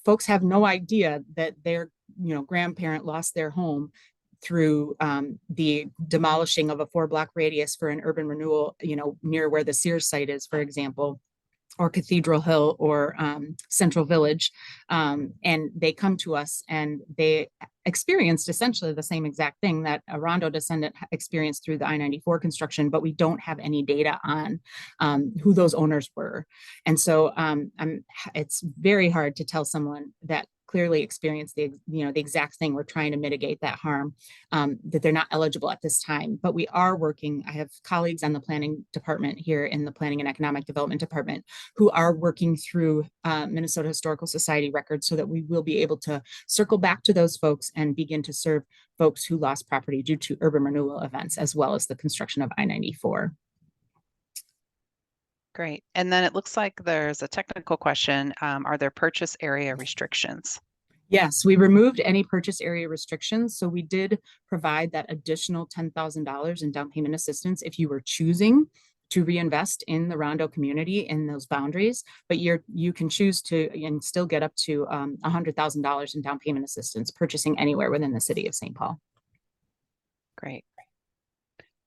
folks have no idea that their, grandparent lost their home through the demolishing of a 4-block radius for an urban renewal, near where the Sears site is, for example, or Cathedral Hill or Central Village. And they come to us and they experienced essentially the same exact thing that a Rondo descendant experienced through the I-94 construction, but we don't have any data on who those owners were. And so it's very hard to tell someone that clearly experienced the exact thing. We're trying to mitigate that harm, that they're not eligible at this time. But we are working. I have colleagues on the planning department here in the Planning and Economic Development Department who are working through Minnesota Historical Society records so that we will be able to circle back to those folks and begin to serve folks who lost property due to urban renewal events, as well as the construction of I-94. Great. And then it looks like there's a technical question. Are there purchase area restrictions? Yes, we removed any purchase area restrictions. So we did provide that additional $10,000 in down payment assistance if you were choosing to reinvest in the Rondo community in those boundaries, but you can choose to and still get up to $100,000 in down payment assistance purchasing anywhere within the city of St. Paul. Great.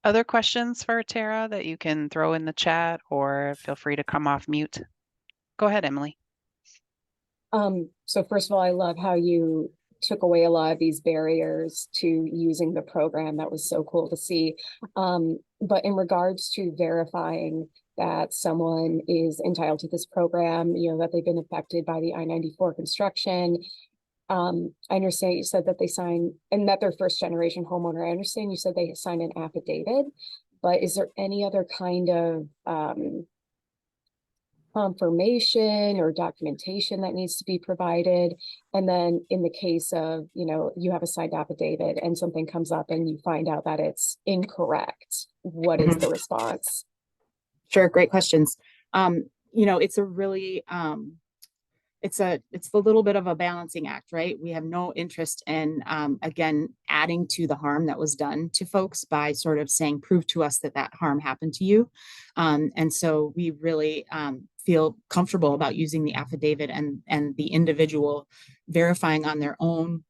Other questions for Tara that you can throw in the chat, or feel free to come off mute. Go ahead, Emily. So first of all, I love how you took away a lot of these barriers to using the program. That was so cool to see. But in regards to verifying that someone is entitled to this program, that they've been affected by the I-94 construction, I understand you said that they sign and that they're first generation homeowner. I understand you said they sign an affidavit, but is there any other kind of confirmation or documentation that needs to be provided? And then in the case of, you have a signed affidavit and something comes up and you find out that it's incorrect, what is the response? Sure, great questions. It's a really it's a little bit of a balancing act, right? We have no interest in, again, adding to the harm that was done to folks by sort of saying, prove to us that harm happened to you. And so we really feel comfortable about using the affidavit and the individual verifying on their own,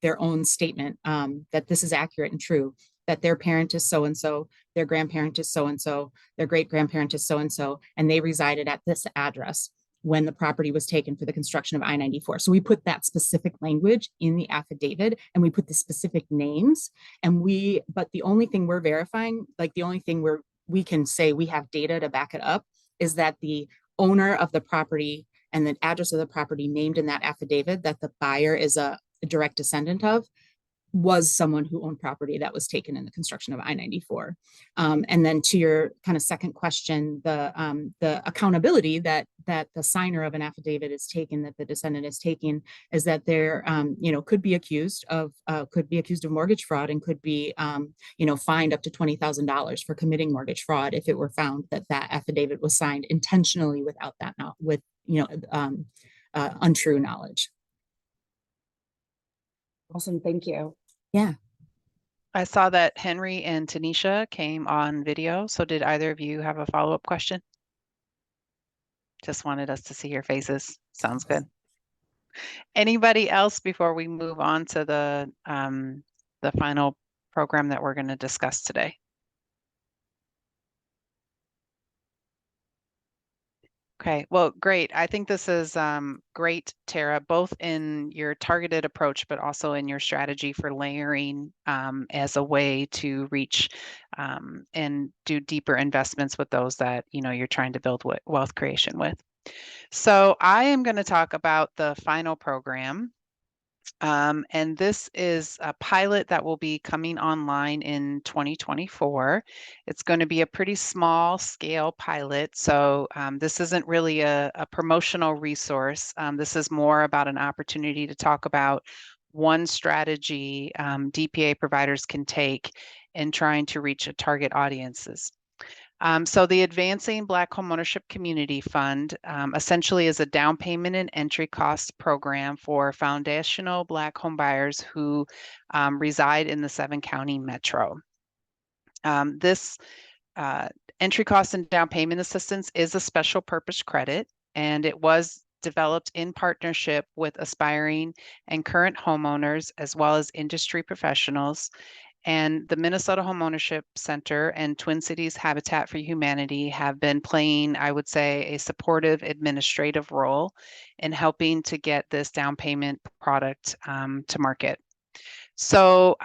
their own statement that this is accurate and true, that their parent is so-and-so, their grandparent is so-and-so, their great-grandparent is so-and-so, and they resided at this address. when the property was taken for the construction of I-94. So we put that specific language in the affidavit, and we put the specific names, but the only thing we're verifying, like the only thing we can say we have data to back it up, is that the owner of the property and the address of the property named in that affidavit that the buyer is a direct descendant of was someone who owned property that was taken in the construction of I-94. And then to your kind of second question, the accountability that the signer of an affidavit is taken, that the descendant is taking, is that they're could be accused of mortgage fraud, and could be fined up to $20,000 for committing mortgage fraud if it were found that that affidavit was signed intentionally without that untrue knowledge. Awesome, thank you. Yeah. I saw that Henry and Tanisha came on video. So did either of you have a follow-up question? Just wanted us to see your faces. Sounds good. Anybody else before we move on to the final program that we're going to discuss today? Okay, well, great. I think this is great, Tara, both in your targeted approach, but also in your strategy for layering as a way to reach and do deeper investments with those that you're trying to build wealth creation with. So I am going to talk about the final program. And this is a pilot that will be coming online in 2024. It's going to be a pretty small scale pilot. So this isn't really a promotional resource. This is more about an opportunity to talk about one strategy DPA providers can take in trying to reach a target audiences. So the Advancing Black Homeownership Community Fund essentially is a down payment and entry cost program for foundational Black homebuyers who reside in the 7-county metro. This entry cost and down payment assistance is a special purpose credit, and it was developed in partnership with aspiring and current homeowners, as well as industry professionals. And the Minnesota Homeownership Center and Twin Cities Habitat for Humanity have been playing, I would say, a supportive administrative role in helping to get this down payment product to market. So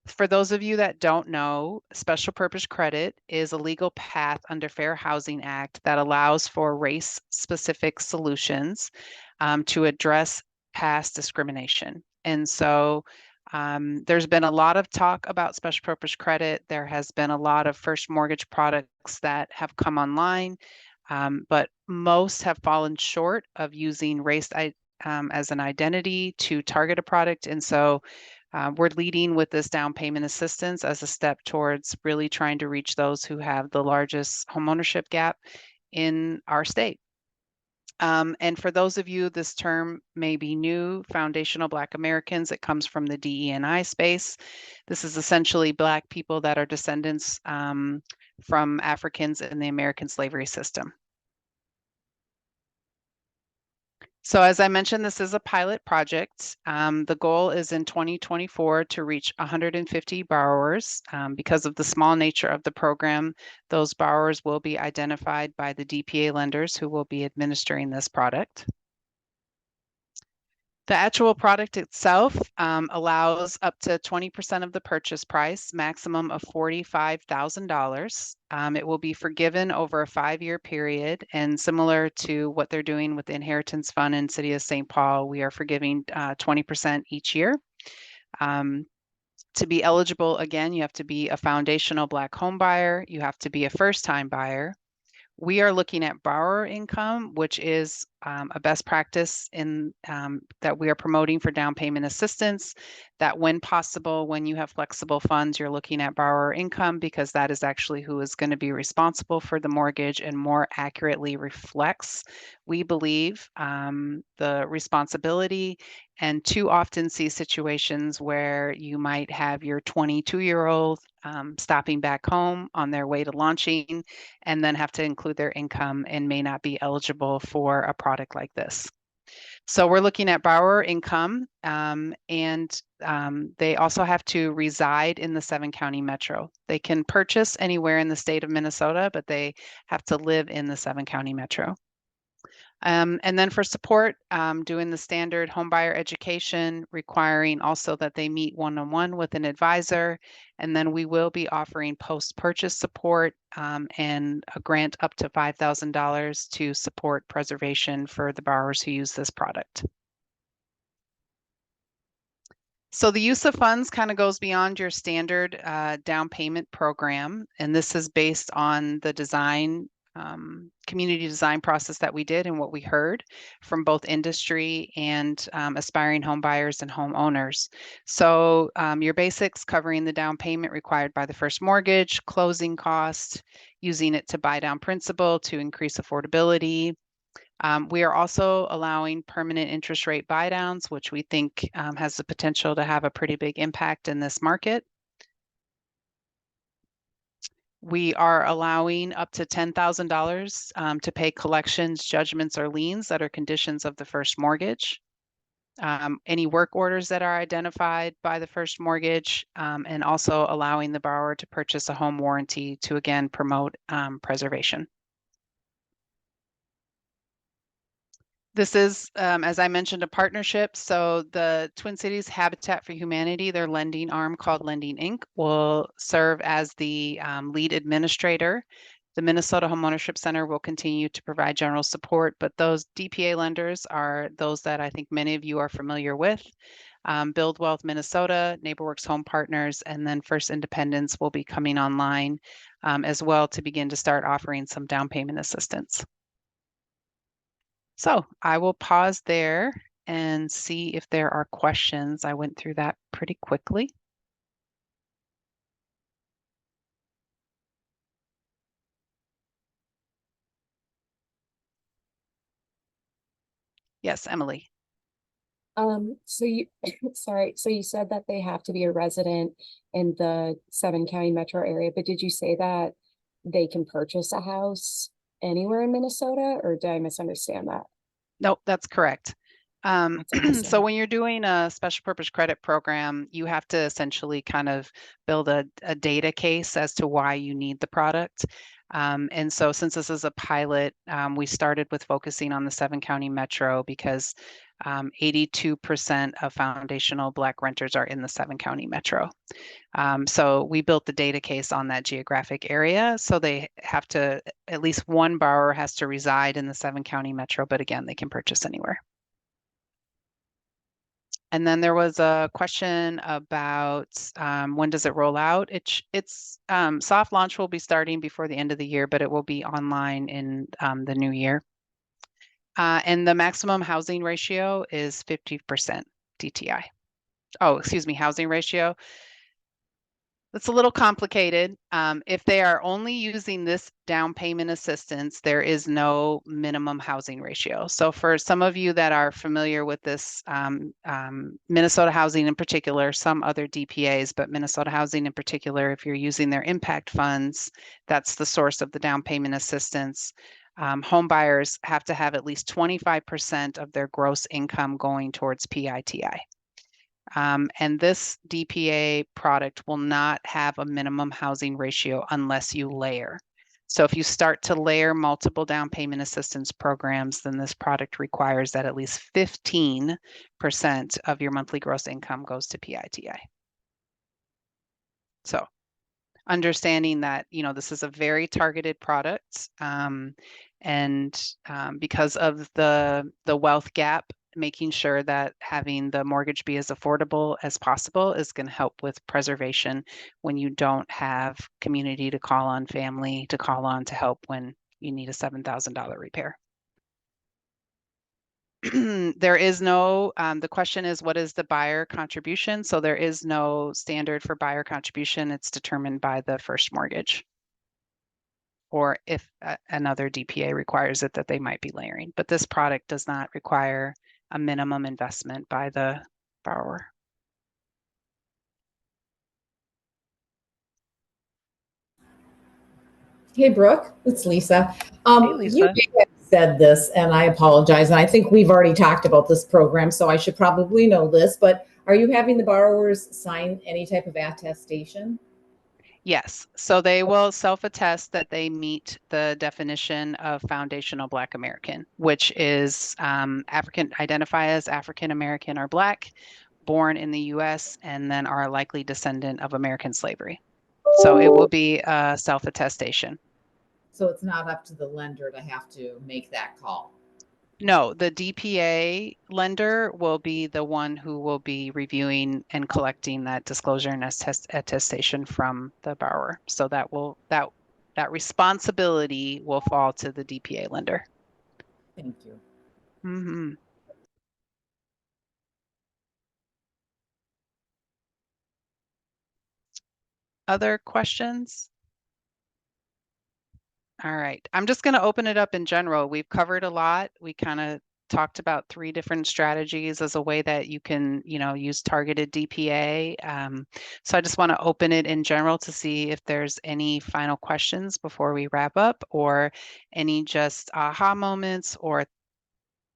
for those of you that don't know, special purpose credit is a legal path under Fair Housing Act that allows for race-specific solutions to address past discrimination. And so there's been a lot of talk about special purpose credit. There has been a lot of first mortgage products that have come online, but most have fallen short of using race as an identity to target a product. And so we're leading with this down payment assistance as a step towards really trying to reach those who have the largest homeownership gap in our state. And for those of you, this term may be new, foundational Black Americans. It comes from the DE&I space. This is essentially Black people that are descendants from Africans in the American slavery system. So as I mentioned, this is a pilot project. The goal is in 2024 to reach 150 borrowers. Because of the small nature of the program, those borrowers will be identified by the DPA lenders who will be administering this product. The actual product itself allows up to 20% of the purchase price, maximum of $45,000. It will be forgiven over a 5-year period, and similar to what they're doing with the Inheritance Fund in City of St. Paul, we are forgiving 20% each year. To be eligible, again, you have to be a foundational Black home buyer. You have to be a first-time buyer. We are looking at borrower income, which is a best practice in that we are promoting for down payment assistance, that when possible, when you have flexible funds, you're looking at borrower income, because that is actually who is going to be responsible for the mortgage and more accurately reflects, we believe, the responsibility. And too often see situations where you might have your 22-year-old stopping back home on their way to launching and then have to include their income and may not be eligible for a product like this. So we're looking at borrower income, and they also have to reside in the 7-county metro. They can purchase anywhere in the state of Minnesota, but they have to live in the 7-county metro. And then for support, doing the standard homebuyer education, requiring also that they meet one-on-one with an advisor. And then we will be offering post-purchase support and a grant up to $5,000 to support preservation for the borrowers who use this product. So the use of funds kind of goes beyond your standard down payment program. And this is based on the design, community design process that we did and what we heard from both industry and aspiring home buyers and homeowners. So your basics covering the down payment required by the first mortgage, closing costs, using it to buy down principal to increase affordability. We are also allowing permanent interest rate buy downs, which we think has the potential to have a pretty big impact in this market. We are allowing up to $10,000 to pay collections, judgments, or liens that are conditions of the first mortgage. Any work orders that are identified by the first mortgage, and also allowing the borrower to purchase a home warranty to again promote preservation. This is, as I mentioned, a partnership. So the Twin Cities Habitat for Humanity, their lending arm called Lending Inc., will serve as the lead administrator. The Minnesota Homeownership Center will continue to provide general support, but those DPA lenders are those that I think many of you are familiar with. Build Wealth Minnesota, NeighborWorks Home Partners, and then First Independence will be coming online as well to begin to start offering some down payment assistance. So I will pause there and see if there are questions. I went through that pretty quickly. Yes, Emily. So you, sorry, so you said that they have to be a resident in the 7-county metro area, but did you say that they can purchase a house anywhere in Minnesota, or did I misunderstand that? Nope, that's correct. That's awesome. So when you're doing a special purpose credit program, you have to essentially kind of build a data case as to why you need the product. And so since this is a pilot, we started with focusing on the 7-county metro because 82% of foundational Black renters are in the 7-county metro. So we built the data case on that geographic area. So they have to, at least one borrower has to reside in the 7-county metro, but again, they can purchase anywhere. And then there was a question about when does it roll out? It's soft launch will be starting before the end of the year, but it will be online in the new year. And the maximum housing ratio is 50% DTI. Oh, excuse me, housing ratio. It's a little complicated. If they are only using this down payment assistance, there is no minimum housing ratio. So for some of you that are familiar with this, Minnesota Housing in particular, some other DPAs, but Minnesota Housing in particular, if you're using their impact funds, that's the source of the down payment assistance. Home buyers have to have at least 25% of their gross income going towards PITI. And this DPA product will not have a minimum housing ratio unless you layer. So if you start to layer multiple down payment assistance programs, then this product requires that at least 15% of your monthly gross income goes to PITI. So understanding that, you know, this is a very targeted product, and because of the wealth gap, making sure that having the mortgage be as affordable as possible is going to help with preservation when you don't have community to call on, family to call on to help when you need a $7,000 repair. There is no, the question is, what is the buyer contribution? So there is no standard for buyer contribution. It's determined by the first mortgage, or if another DPA requires it, that they might be layering. But this product does not require a minimum investment by the borrower. Hey, Brooke, it's Lisa. Hey, You Lisa. may have said this, and I apologize. And I think we've already talked about this program, so I should probably know this. But are you having the borrowers sign any type of attestation? Yes, so they will self-attest that they meet the definition of foundational Black American, which is identify as African American or Black, born in the U.S., and then are a likely descendant of American slavery. So it will be a self-attestation. So it's not up to the lender to have to make that call. No, the DPA lender will be the one who will be reviewing and collecting that disclosure and attestation from the borrower. So that responsibility will fall to the DPA lender. Thank you. Mm-hmm. Other questions? All right, I'm just going to open it up in general. We've covered a lot. We kind of talked about 3 different strategies as a way that you can, use targeted DPA. So I just want to open it in general to see if there's any final questions before we wrap up, or any just aha moments or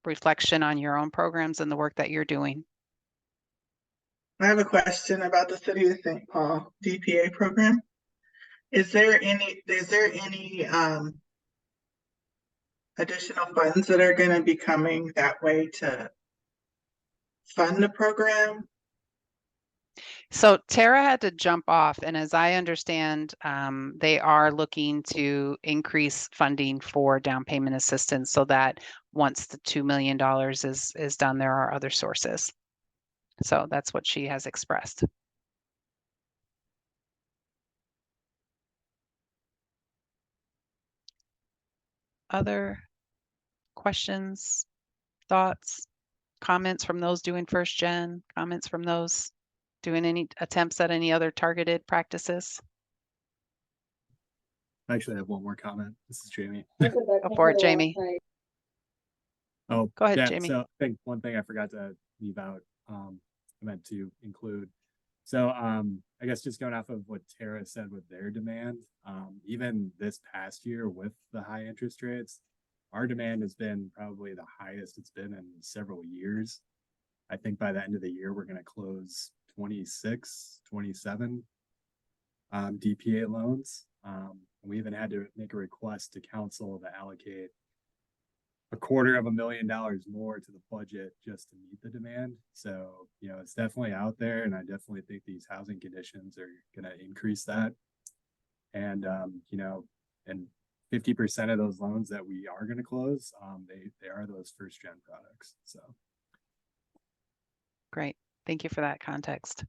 reflection on your own programs and the work that you're doing. I have a question about the City of St. Paul DPA program. Is there any additional funds that are going to be coming that way to fund the program? So Tara had to jump off, and as I understand, they are looking to increase funding for down payment assistance so that once the $2 million is done, there are other sources. So that's what she has expressed. Other questions, thoughts, comments from those doing first gen, comments from those doing any attempts at any other targeted practices? I actually have one more comment. This is Jamie. Go for it, Jamie. Oh, Go ahead, yeah. Jamie. So I think one thing I forgot to leave out, I meant to include. So I guess just going off of what Tara said with their demand, even this past year with the high interest rates, our demand has been probably the highest it's been in several years. I think by the end of the year, we're going to close 26, 27 DPA loans. We even had to make a request to council to allocate $250,000 more to the budget just to meet the demand. So, it's definitely out there, and I definitely think these housing conditions are going to increase that. And, and 50% of those loans that we are going to close, they are those first gen products. So. Great. Thank you for that context.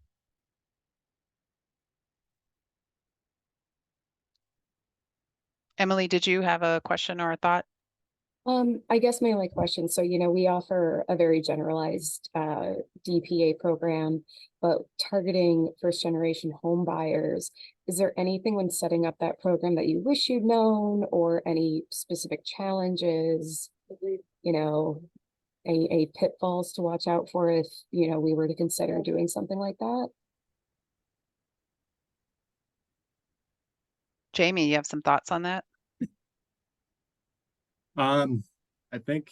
Emily, did you have a question or a thought? I guess my only question, so, we offer a very generalized DPA program, but targeting first generation home buyers, is there anything when setting up that program that you wish you'd known, or any specific challenges, any pitfalls to watch out for if, we were to consider doing something like that? Jamie, you have some thoughts on that? I think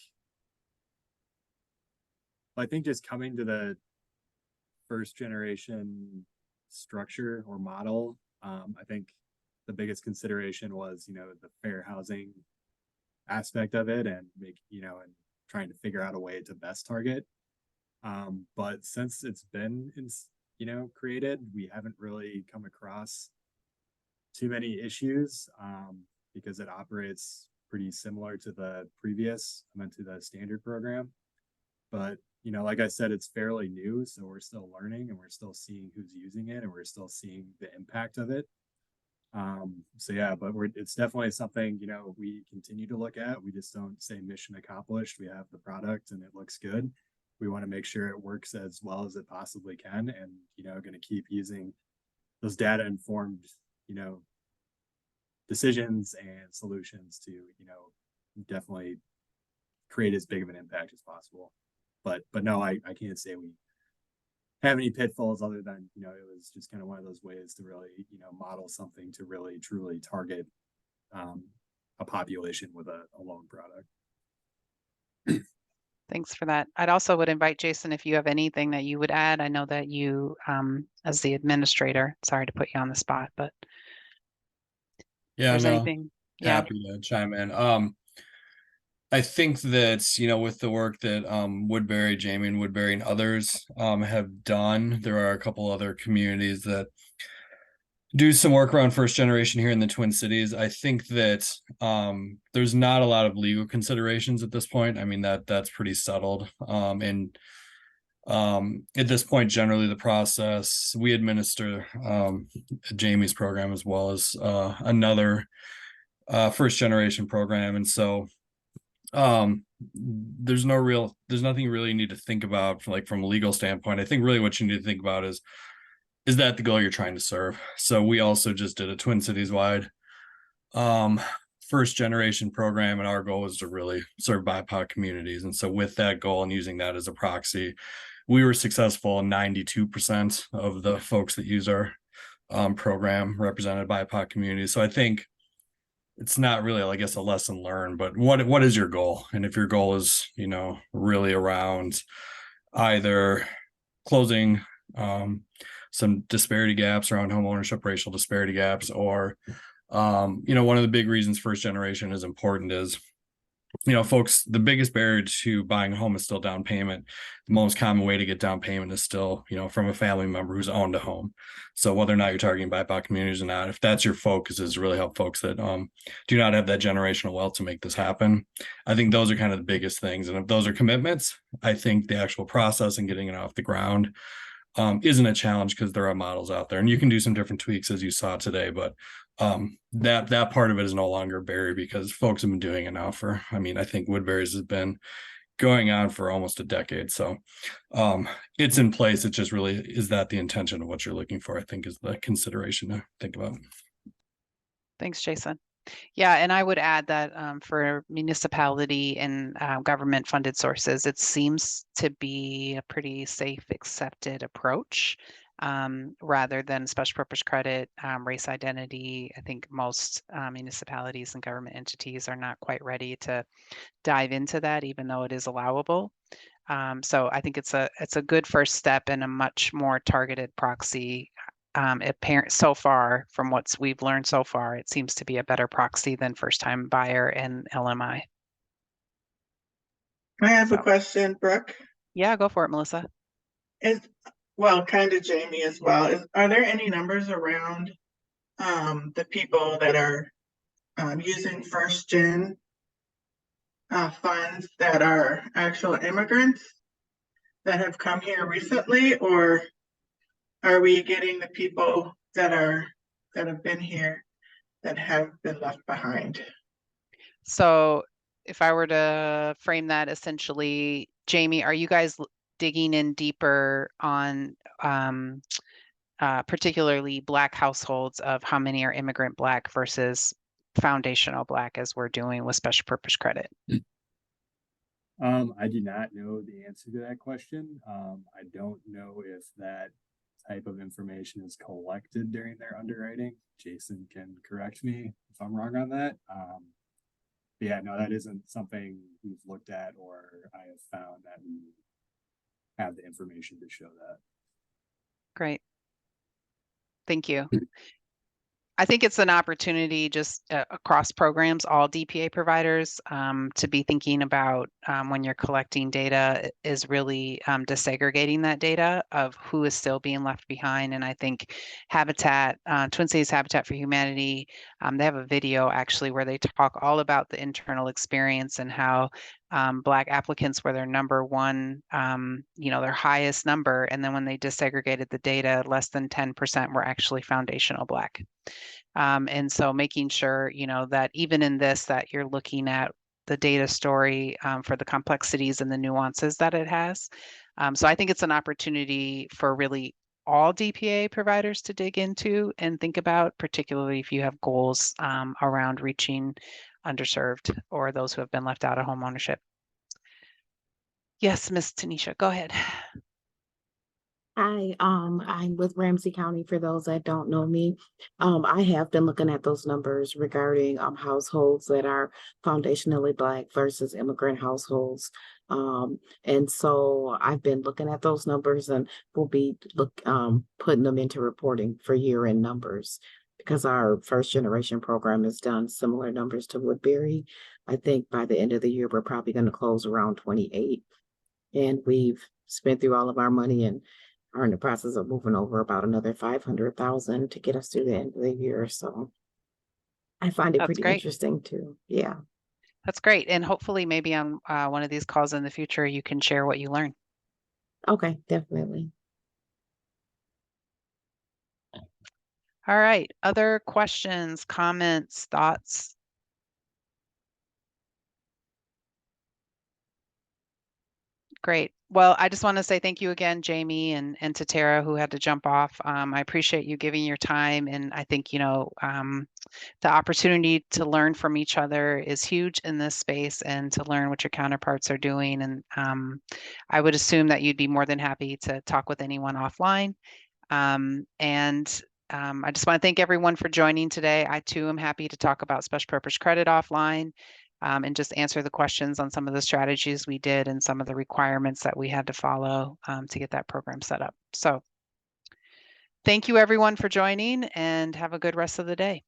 just coming to the first generation structure or model, I think the biggest consideration was, the fair housing aspect of it, and and trying to figure out a way to best target. But since it's been, created, we haven't really come across too many issues, because it operates pretty similar to the to the standard program. But, like I said, it's fairly new, so we're still learning, and we're still seeing who's using it, and we're still seeing the impact of it. So yeah, but it's definitely something, we continue to look at. We just don't say mission accomplished. We have the product and it looks good. We want to make sure it works as well as it possibly can, and, going to keep using those data informed, decisions and solutions to, definitely create as big of an impact as possible. But no, I can't say we have any pitfalls other than, it was just kind of one of those ways to really, model something to really truly target a population with a loan product. Thanks for that. I'd also would invite Jason, if you have anything that you would add. I know that you, as the administrator, sorry to put you on the spot, but if Yeah, there's no, anything. Yeah. happy to chime in. I think that, with the work that Woodbury, Jamie and Woodbury and others have done, there are a couple other communities that do some work around first generation here in the Twin Cities. I think that there's not a lot of legal considerations at this point. I mean, that's pretty settled. And at this point, generally the process, we administer Jamie's program as well as another first generation program. And so there's nothing really you need to think about like from a legal standpoint. I think really what you need to think about is that the goal you're trying to serve. So we also just did a Twin Cities wide first generation program, and our goal was to really serve BIPOC communities. And so with that goal and using that as a proxy, we were successful in 92% of the folks that use our program represented BIPOC communities. So I think it's not really, I guess, a lesson learned, but what is your goal? And if your goal is, really around either closing some disparity gaps around homeownership, racial disparity gaps, or one of the big reasons first generation is important is, folks, the biggest barrier to buying a home is still down payment. The most common way to get down payment is still, from a family member who's owned a home. So whether or not you're targeting BIPOC communities or not, if that's your focus, is to really help folks that do not have that generational wealth to make this happen. I think those are kind of the biggest things. And if those are commitments, I think the actual process and getting it off the ground isn't a challenge because there are models out there and you can do some different tweaks as you saw today, but that part of it is no longer a barrier because folks have been doing it now for, I think Woodbury's has been going on for almost a decade. So it's in place. It just really, is that the intention of what you're looking for, I think is the consideration to think about. Thanks, Jason. Yeah, and I would add that for municipality and government funded sources, it seems to be a pretty safe, accepted approach rather than special purpose credit, race identity. I think most municipalities and government entities are not quite ready to dive into that, even though it is allowable. So I think it's a good first step and a much more targeted proxy. Apparent so far from what we've learned so far, it seems to be a better proxy than first time buyer and LMI. I have a question, Brooke. Yeah, go for it, Melissa. Kind of Jamie as well. Are there any numbers around the people that are using first gen funds that are actual immigrants that have come here recently, or are we getting the people that have been here that have been left behind? So if I were to frame that essentially, Jamie, are you guys digging in deeper on particularly Black households of how many are immigrant Black versus foundational Black as we're doing with special purpose credit? I do not know the answer to that question. I don't know if that type of information is collected during their underwriting. Jason can correct me if I'm wrong on that. But yeah, no, that isn't something we've looked at or I have found that we have the information to show that. Great. Thank you. I think it's an opportunity just across programs, all DPA providers, to be thinking about when you're collecting data is really disaggregating that data of who is still being left behind. And I think Habitat, Twin Cities Habitat for Humanity, they have a video actually where they talk all about the internal experience and how Black applicants were their number one, their highest number. And then when they disaggregated the data, less than 10% were actually foundational Black. And so making sure, that even in this, that you're looking at the data story for the complexities and the nuances that it has. So I think it's an opportunity for really all DPA providers to dig into and think about, particularly if you have goals around reaching underserved or those who have been left out of homeownership. Yes, Ms. Tanisha, go ahead. Hi, I'm with Ramsey County for those that don't know me. I have been looking at those numbers regarding households that are foundationally Black versus immigrant households. And so I've been looking at those numbers and we'll be putting them into reporting for year-end numbers because our first generation program has done similar numbers to Woodbury. I think by the end of the year, we're probably going to close around 28. And we've spent through all of our money and are in the process of moving over about another 500,000 to get us through the end of the year. So I find it That's pretty great. interesting too. Yeah. That's great. And hopefully maybe on one of these calls in the future, you can share what you learn. Okay, definitely. All right. Other questions, comments, thoughts? Great. Well, I just want to say thank you again, Jamie, and to Tara, who had to jump off. I appreciate you giving your time. And I think, the opportunity to learn from each other is huge in this space, and to learn what your counterparts are doing. And I would assume that you'd be more than happy to talk with anyone offline. I just want to thank everyone for joining today. I too am happy to talk about special purpose credit offline, and just answer the questions on some of the strategies we did and some of the requirements that we had to follow to get that program set up. So thank you everyone for joining, and have a good rest of the day.